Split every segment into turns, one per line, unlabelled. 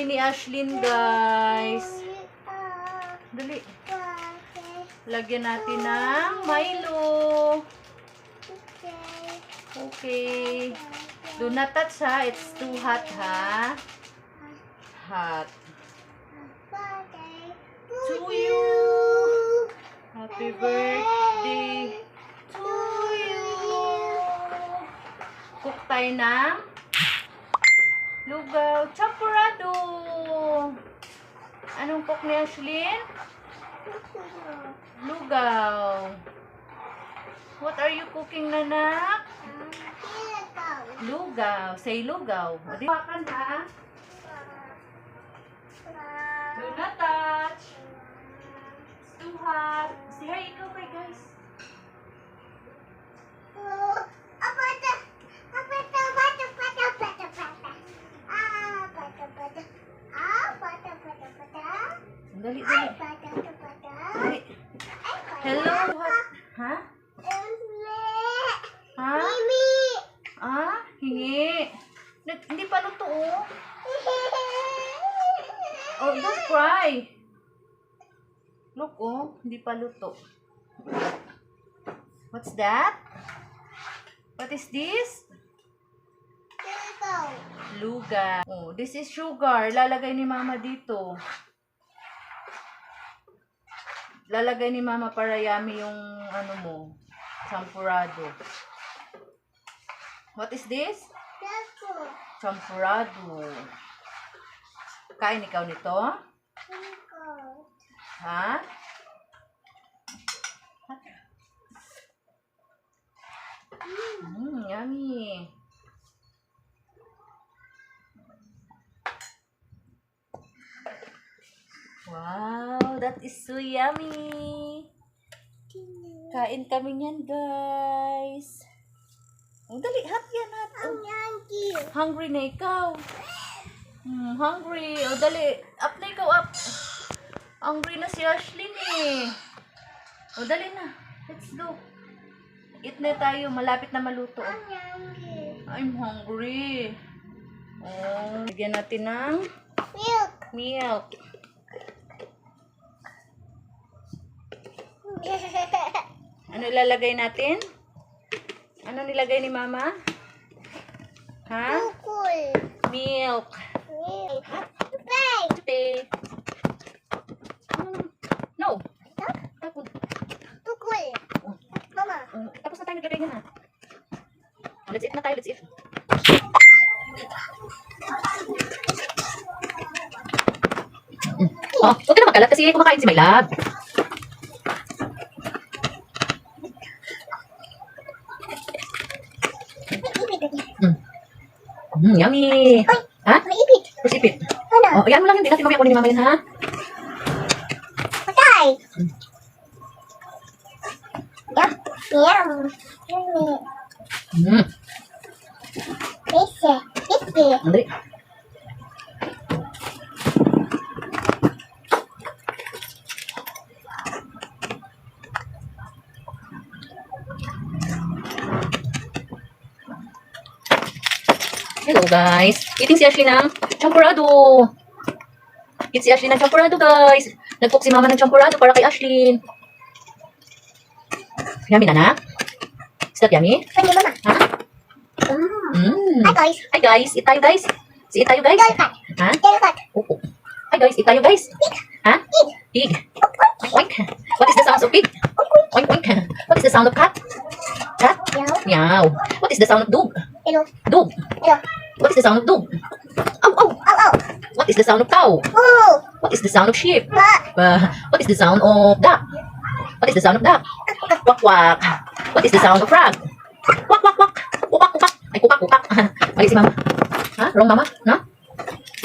tummy ni Ashlyn, guys. Dali. Lagyan natin ng Milo. Okay. Do not touch, ha. It's too hot, ha. Hot. To you. Happy birthday to you. Cook tayo ng lugaw. Champurrado. Anong cook ni Ashlyn? Lugaw. What are you cooking, nanak? Lugaw. Say lugaw. O, di pakan, ha? Do not touch. It's too hot. Say hi, ikaw kay guys. Dali, dali. Dali. Hello, hot. Ha? Ha? Ah, hingi. Hindi pa luto, oh. Oh, don't cry. Look, oh. Hindi pa luto. What's that? What is this? Lugaw. Oh, this is sugar. Lalagay ni mama dito. Lalagay ni mama para yummy yung ano mo. Champurrado. What is this? Champurrado. Kain ikaw nito? Ha? Yummy. Wow, that is so yummy. Kain kami niyan, guys. Oh, dali, hot yan, hot. Oh. Hungry na ikaw. Hungry. O, dali. Up na ikaw, up. Hungry na si Ashlyn, eh. O, dali na. Let's go. Eat na tayo. Malapit na maluto. I'm hungry. Oh, bigyan natin ng milk. Ano ilalagay natin? Ano nilagay ni mama? Ha? Milk. Tupay. No. Tapos.
Mama.
Tapos na tayo naglagay niya na. Let's eat na tayo. Let's eat. Oh, huwag ka na magkalat kasi kumakain si My Love. Yummy! Ha?
Maipit.
Tapos ipit.
Ano?
Oh, ayan mo lang yun. Di natin mamaya kunin ni mama yun, ha?
Patay. Yum. Pisse.
Andali. Hello, guys. Eating si Ashley ng champurrado. Eat si Ashley ng champurrado, guys. Nag-cook si mama ng champurrado para kay Ashley. Yummy na na? Is that yummy?
Pwede mama.
Ha?
Hi guys.
Hi, guys. Eat tayo, guys. Eat tayo, guys.
Delcat.
Ha?
Delcat.
Oo. Hi, guys. Eat tayo, guys. Ha? Pig. Oink. What is the sound of pig? Oink, oink. What is the sound of cat? Cat? Meow. What is the sound of dog?
Hello.
Dog.
Hello.
What is the sound of dog? Ow, ow.
Ow.
What is the sound of cow?
Oh.
What is the sound of sheep?
Ma.
What is the sound of duck? What is the sound of duck? Quack, quack. What is the sound of frog? Quack, quack, quack. Kupak, kupak. Ay, kupak, kupak. Mali si mama. Ha? Wrong mama? No?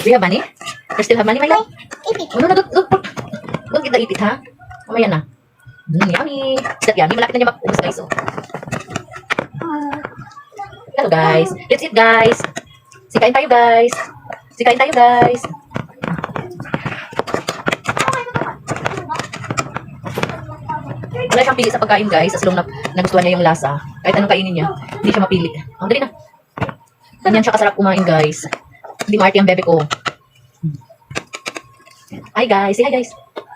Do you have money? You still have money, my love?
Ipit.
Oh, no, no, don't kita ipit, ha? Mamaya na. Yummy. Is that yummy? Malapit na niya mag-ubos, guys, oh. Hello, guys. Let's eat, guys. Sikain tayo, guys. Sikain tayo, guys. Wala siyang pili sa pagkain, guys. As long na nagustuhan niya yung lasa. Kahit anong kainin niya, hindi siya mapili. Ang dali na. Ganyan siya kasarap kumain, guys. Hindi maarte ang bebe ko. Hi guys, say hi guys.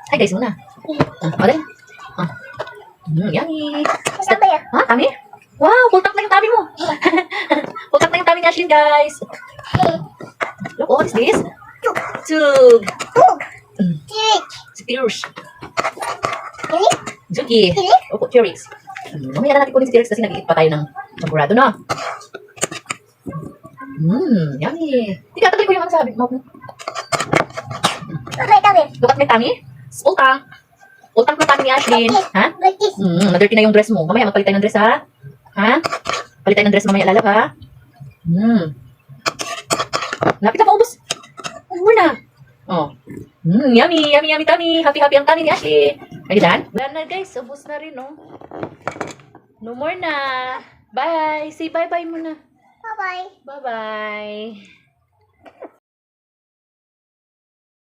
Hi guys muna. Dali. Yummy.
Sabi ya.
Ha, tummy? Wow, full tank na yung tummy mo. Full tank na yung tummy ni Ashlyn, guys. Look, what is this? Tug. Spears. Zuki. Opo, cherries. Mamaya na natin kunin si cherries kasi nag-iit pa tayo ng magurado, no? Yummy. Tika, tagal ko yung ano sabi mo. Look at my tummy. Full tank. Full tank na tummy ni Ashlyn. Ha? Na-dirty na yung dress mo. Mamaya magpalit tayo ng dress, ha? Ha? Palit tayo ng dress mamaya, lalab, ha? Lapit na paubos. Muna. Oh. Yummy, yummy, yummy tummy. Happy, happy ang tummy ni Ashlyn. Are you done? Wala na, guys. Ubus na rin, no? No more na. Bye. Say bye-bye muna.
Bye-bye.
Bye-bye.